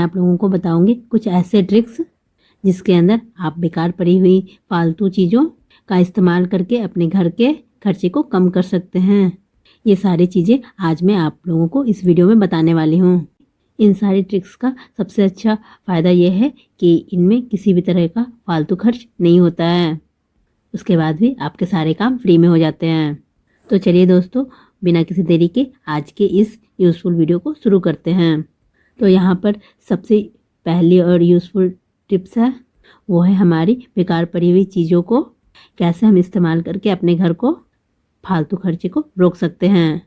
आप लोगों को बताऊंगी कुछ ऐसे ट्रिक्स जिसके अंदर आप बेकार पड़ी हुई फालतू चीज़ों का इस्तेमाल करके अपने घर के खर्चे को कम कर सकते हैं। ये सारी चीज़ें आज मैं आप लोगों को इस वीडियो में बताने वाली हूँ। इन सारी ट्रिक्स का सबसे अच्छा फ़ायदा ये है कि इनमें किसी भी तरह का फालतू खर्च नहीं होता है। उसके बाद भी आपके सारे काम फ्री में हो जाते हैं। तो चलिए दोस्तों, बिना किसी देरी के आज के इस यूज़फुल वीडियो को शुरू करते हैं। तो यहाँ पर सबसे पहली और यूज़फुल टिप्स है, वो है हमारी बेकार पड़ी हुई चीज़ों को कैसे हम इस्तेमाल करके अपने घर को फालतू खर्चे को रोक सकते हैं।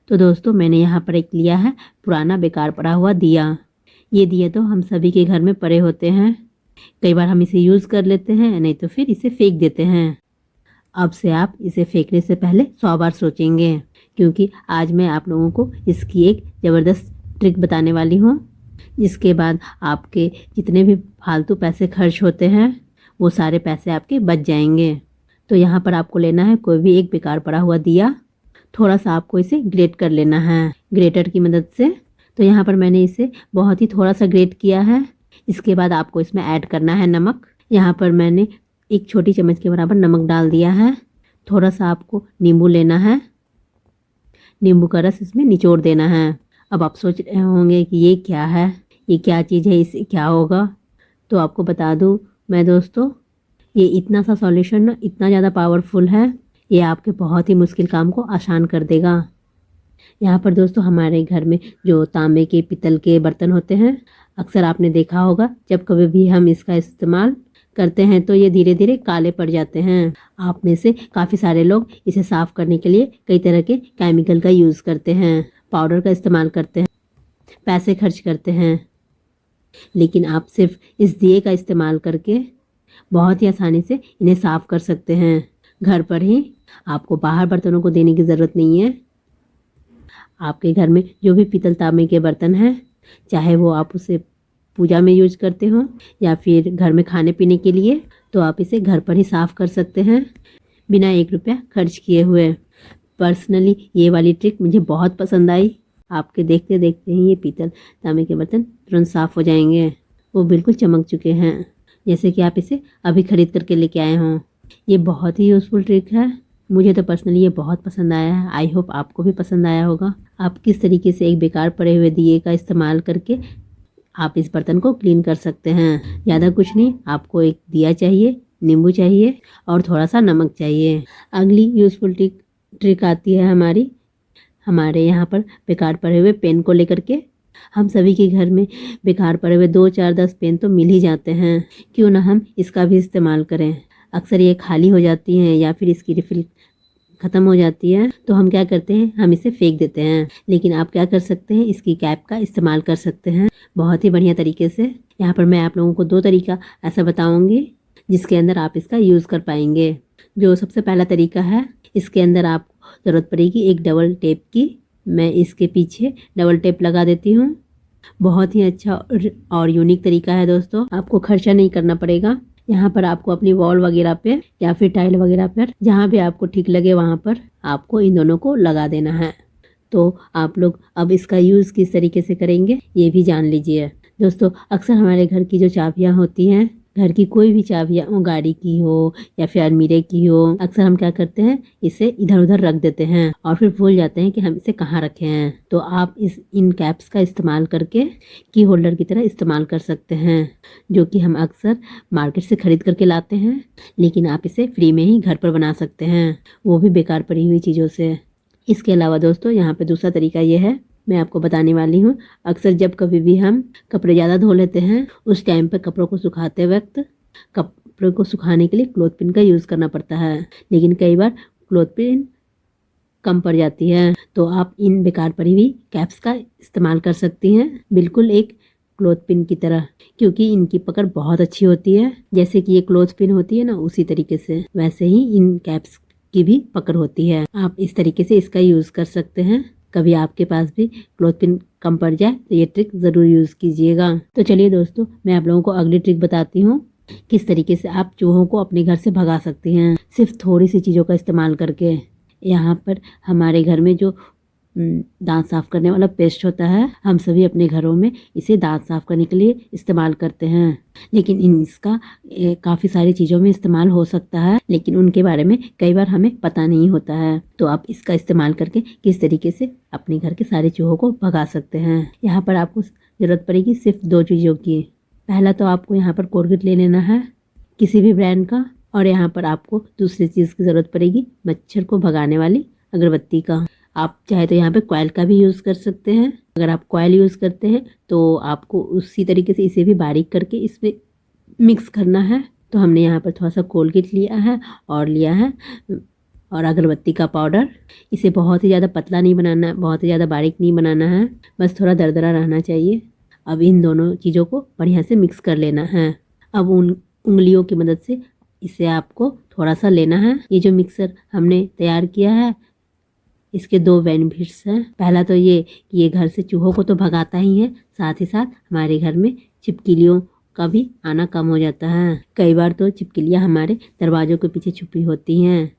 तो दोस्तों, मैंने यहाँ पर एक लिया है पुराना बेकार पड़ा हुआ दिया। ये दिया तो हम सभी के घर में पड़े होते हैं। कई बार हम इसे यूज़ कर लेते हैं, नहीं तो फिर इसे फेंक देते हैं। अब से आप इसे फेंकने से पहले 100 बार सोचेंगे, क्योंकि आज मैं आप लोगों को इसकी एक ज़बरदस्त ट्रिक बताने वाली हूँ, जिसके बाद आपके जितने भी फालतू पैसे खर्च होते हैं वो सारे पैसे आपके बच जाएंगे। तो यहाँ पर आपको लेना है कोई भी एक बेकार पड़ा हुआ दिया। थोड़ा सा आपको इसे ग्रेट कर लेना है ग्रेटर की मदद से। तो यहाँ पर मैंने इसे बहुत ही थोड़ा सा ग्रेट किया है। इसके बाद आपको इसमें ऐड करना है नमक। यहाँ पर मैंने एक छोटी चम्मच के बराबर नमक डाल दिया है। थोड़ा सा आपको नींबू लेना है, नींबू का रस इसमें निचोड़ देना है। अब आप सोच रहे होंगे कि ये क्या है, ये क्या चीज़ है, इससे क्या होगा। तो आपको बता दूँ मैं दोस्तों, ये इतना सा सॉल्यूशन ना इतना ज़्यादा पावरफुल है, ये आपके बहुत ही मुश्किल काम को आसान कर देगा। यहाँ पर दोस्तों हमारे घर में जो तांबे के पीतल के बर्तन होते हैं, अक्सर आपने देखा होगा जब कभी भी हम इसका इस्तेमाल करते हैं तो ये धीरे धीरे काले पड़ जाते हैं। आप में से काफ़ी सारे लोग इसे साफ़ करने के लिए कई तरह के केमिकल का यूज़ करते हैं, पाउडर का इस्तेमाल करते हैं, पैसे खर्च करते हैं। लेकिन आप सिर्फ इस दिए का इस्तेमाल करके बहुत ही आसानी से इन्हें साफ़ कर सकते हैं घर पर ही। आपको बाहर बर्तनों को देने की ज़रूरत नहीं है। आपके घर में जो भी पीतल तांबे के बर्तन हैं, चाहे वो आप उसे पूजा में यूज करते हो या फिर घर में खाने पीने के लिए, तो आप इसे घर पर ही साफ़ कर सकते हैं बिना 1 रुपया खर्च किए हुए। पर्सनली ये वाली ट्रिक मुझे बहुत पसंद आई। आपके देखते देखते ही ये पीतल तांबे के बर्तन तुरंत साफ़ हो जाएंगे। वो बिल्कुल चमक चुके हैं, जैसे कि आप इसे अभी ख़रीद करके लेके आए हों। ये बहुत ही यूज़फुल ट्रिक है। मुझे तो पर्सनली ये बहुत पसंद आया है। आई होप आपको भी पसंद आया होगा। आप किस तरीके से एक बेकार पड़े हुए दिए का इस्तेमाल करके आप इस बर्तन को क्लीन कर सकते हैं। ज़्यादा कुछ नहीं, आपको एक दिया चाहिए, नींबू चाहिए और थोड़ा सा नमक चाहिए। अगली यूज़फुल ट्रिक आती है हमारे यहाँ पर बेकार पड़े हुए पेन को लेकर के। हम सभी के घर में बेकार पड़े हुए 2, 4, 10 पेन तो मिल ही जाते हैं। क्यों ना हम इसका भी इस्तेमाल करें। अक्सर ये खाली हो जाती हैं या फिर इसकी रिफिल ख़त्म हो जाती है, तो हम क्या करते हैं, हम इसे फेंक देते हैं। लेकिन आप क्या कर सकते हैं, इसकी कैप का इस्तेमाल कर सकते हैं बहुत ही बढ़िया तरीके से। यहाँ पर मैं आप लोगों को 2 तरीका ऐसा बताऊँगी जिसके अंदर आप इसका यूज़ कर पाएंगे। जो सबसे पहला तरीका है, इसके अंदर आपको ज़रूरत पड़ेगी एक डबल टेप की। मैं इसके पीछे डबल टेप लगा देती हूँ। बहुत ही अच्छा और यूनिक तरीका है दोस्तों। आपको खर्चा नहीं करना पड़ेगा। यहाँ पर आपको अपनी वॉल वगैरह पे या फिर टाइल वगैरह पर जहाँ भी आपको ठीक लगे वहाँ पर आपको इन दोनों को लगा देना है। तो आप लोग अब इसका यूज़ किस तरीके से करेंगे ये भी जान लीजिए दोस्तों। अक्सर हमारे घर की जो चाबियाँ होती हैं, घर की कोई भी चाबियाँ हो, गाड़ी की हो या फिर अलमीरे की हो, अक्सर हम क्या करते हैं, इसे इधर उधर रख देते हैं और फिर भूल जाते हैं कि हम इसे कहाँ रखे हैं। तो आप इन कैप्स का इस्तेमाल करके की होल्डर की तरह इस्तेमाल कर सकते हैं, जो कि हम अक्सर मार्केट से ख़रीद करके लाते हैं। लेकिन आप इसे फ्री में ही घर पर बना सकते हैं, वो भी बेकार पड़ी हुई चीज़ों से। इसके अलावा दोस्तों यहाँ पे दूसरा तरीका ये है, मैं आपको बताने वाली हूँ। अक्सर जब कभी भी हम कपड़े ज़्यादा धो लेते हैं, उस टाइम पर कपड़ों को सुखाते वक्त कपड़ों को सुखाने के लिए क्लॉथ पिन का यूज़ करना पड़ता है। लेकिन कई बार क्लॉथ पिन कम पड़ जाती है, तो आप इन बेकार पड़ी हुई कैप्स का इस्तेमाल कर सकती हैं, बिल्कुल एक क्लॉथ पिन की तरह, क्योंकि इनकी पकड़ बहुत अच्छी होती है। जैसे कि ये क्लॉथ पिन होती है ना, उसी तरीके से वैसे ही इन कैप्स की भी पकड़ होती है। आप इस तरीके से इसका यूज़ कर सकते हैं। कभी आपके पास भी क्लॉथ पिन कम पड़ जाए तो ये ट्रिक ज़रूर यूज़ कीजिएगा। तो चलिए दोस्तों, मैं आप लोगों को अगली ट्रिक बताती हूँ, किस तरीके से आप चूहों को अपने घर से भगा सकती हैं सिर्फ थोड़ी सी चीज़ों का इस्तेमाल करके। यहाँ पर हमारे घर में जो दांत साफ करने वाला पेस्ट होता है। हम सभी अपने घरों में इसे दांत साफ करने के लिए इस्तेमाल करते हैं, लेकिन इसका काफ़ी सारी चीज़ों में इस्तेमाल हो सकता है, लेकिन उनके बारे में कई बार हमें पता नहीं होता है। तो आप इसका इस्तेमाल करके किस तरीके से अपने घर के सारे चूहों को भगा सकते हैं। यहाँ पर आपको ज़रूरत पड़ेगी सिर्फ 2 चीज़ों की। पहला तो आपको यहाँ पर कोलगेट ले लेना है किसी भी ब्रांड का, और यहाँ पर आपको दूसरी चीज़ की ज़रूरत पड़ेगी मच्छर को भगाने वाली अगरबत्ती का। आप चाहे तो यहाँ पे कॉयल का भी यूज़ कर सकते हैं। अगर आप कॉयल यूज़ करते हैं तो आपको उसी तरीके से इसे भी बारीक करके इसमें मिक्स करना है। तो हमने यहाँ पर थोड़ा सा कोलगेट लिया है और लिया है और अगरबत्ती का पाउडर। इसे बहुत ही ज़्यादा पतला नहीं बनाना, बहुत ही ज़्यादा बारीक नहीं बनाना है, बस थोड़ा दरदरा रहना चाहिए। अब इन दोनों चीज़ों को बढ़िया से मिक्स कर लेना है। अब उंगलियों की मदद से इसे आपको थोड़ा सा लेना है। ये जो मिक्सर हमने तैयार किया है इसके 2 बेनिफिट्स हैं। पहला तो ये घर से चूहों को तो भगाता ही है, साथ ही साथ हमारे घर में छिपकलियों का भी आना कम हो जाता है। कई बार तो छिपकलियाँ हमारे दरवाज़ों के पीछे छुपी होती हैं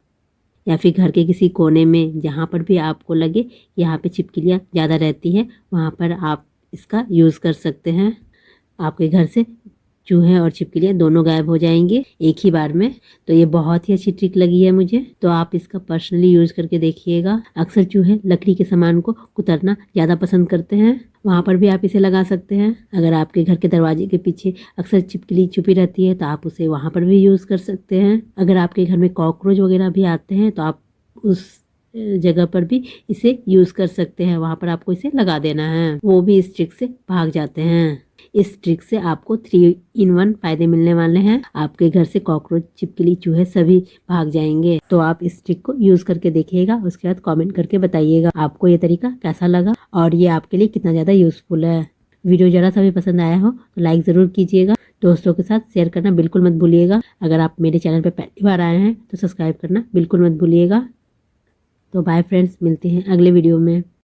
या फिर घर के किसी कोने में, जहाँ पर भी आपको लगे यहाँ पे छिपकलियाँ ज़्यादा रहती है, वहाँ पर आप इसका यूज़ कर सकते हैं। आपके घर से चूहे और छिपकलियाँ दोनों गायब हो जाएंगे एक ही बार में। तो ये बहुत ही अच्छी ट्रिक लगी है मुझे, तो आप इसका पर्सनली यूज़ करके देखिएगा। अक्सर चूहे लकड़ी के सामान को कुतरना ज़्यादा पसंद करते हैं, वहाँ पर भी आप इसे लगा सकते हैं। अगर आपके घर के दरवाजे के पीछे अक्सर छिपकली छुपी रहती है तो आप उसे वहाँ पर भी यूज़ कर सकते हैं। अगर आपके घर में कॉकरोच वगैरह भी आते हैं तो आप उस जगह पर भी इसे यूज़ कर सकते हैं, वहाँ पर आपको इसे लगा देना है, वो भी इस ट्रिक से भाग जाते हैं। इस ट्रिक से आपको 3 in 1 फायदे मिलने वाले हैं। आपके घर से कॉकरोच, छिपकली, चूहे सभी भाग जाएंगे। तो आप इस ट्रिक को यूज़ करके देखिएगा, उसके बाद कमेंट करके बताइएगा आपको ये तरीका कैसा लगा और ये आपके लिए कितना ज़्यादा यूज़फुल है। वीडियो ज़रा सा भी पसंद आया हो तो लाइक ज़रूर कीजिएगा, दोस्तों के साथ शेयर करना बिल्कुल मत भूलिएगा। अगर आप मेरे चैनल पर पहली बार आए हैं तो सब्सक्राइब करना बिल्कुल मत भूलिएगा। तो बाय फ्रेंड्स, मिलते हैं अगले वीडियो में।